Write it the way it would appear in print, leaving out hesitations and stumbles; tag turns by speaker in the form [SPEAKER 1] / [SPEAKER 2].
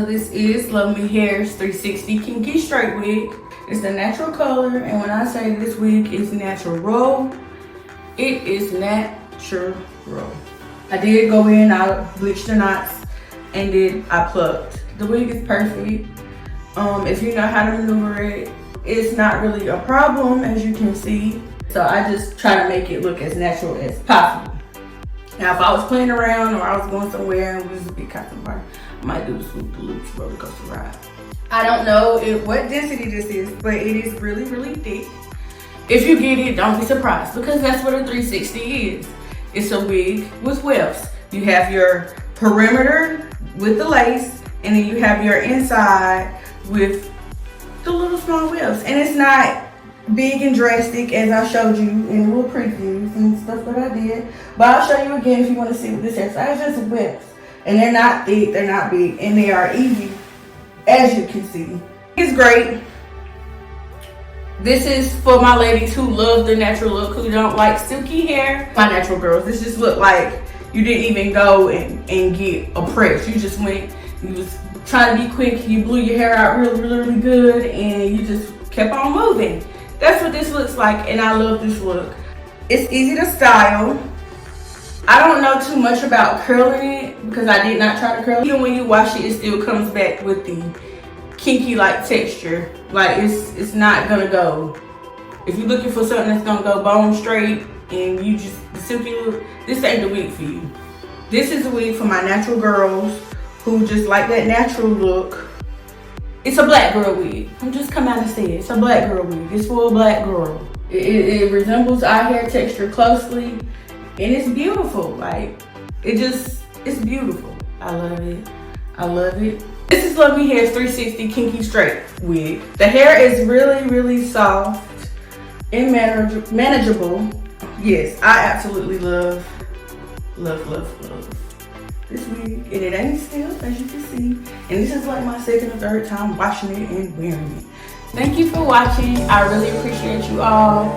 [SPEAKER 1] So this is LuvmeHair's 360 Kinky Straight wig. It's the natural color, and when I say this wig is natural, it is natural. I did go in, I bleached the knots, and then I plucked. The wig is perfect. If you know how to maneuver it, it's not really a problem, as you can see. So I just try to make it look as natural as possible. Now, if I was playing around or I was going somewhere and it was a big costume party, I might do the swoop the loops roller coaster ride. I don't know what density this is, but it is really, really thick. If you get it, don't be surprised, because that's what a 360 is. It's a wig with wefts. You have your perimeter with the lace, and then you have your inside with the little small wefts. And it's not big and drastic as I showed you in the little previews and stuff that I did. But I'll show you again if you want to see what this is. So it's just wefts. And they're not thick, they're not big, and they are easy, as you can see. It's great. This is for my ladies who love the natural look, who don't like silky hair. My natural girls, this just looked like you didn't even go and get a press. You just went, you was trying to be quick, you blew your hair out really good, and you just kept on moving. That's what this looks like, and I love this look. It's easy to style. I don't know too much about curling it because I did not try to curl it. Even when you wash it, it still comes back with the kinky-like texture. Like, it's not gonna go. If you're looking for something that's gonna go bone straight and you just, the silky look, this ain't the wig for you. This is a wig for my natural girls who just like that natural look. It's a black girl wig. I'm just come out and say it. It's a black girl wig. It's for a black girl. It resembles our hair texture closely, and it's beautiful. Like, it's beautiful. I love it. I love it. This is LuvmeHair's 360 Kinky Straight wig. The hair is really soft and manageable. Yes, I absolutely love this wig, and it ain't stiff, as you can see. And this is like my second or third time washing it and wearing it. Thank you for watching. I really appreciate you all.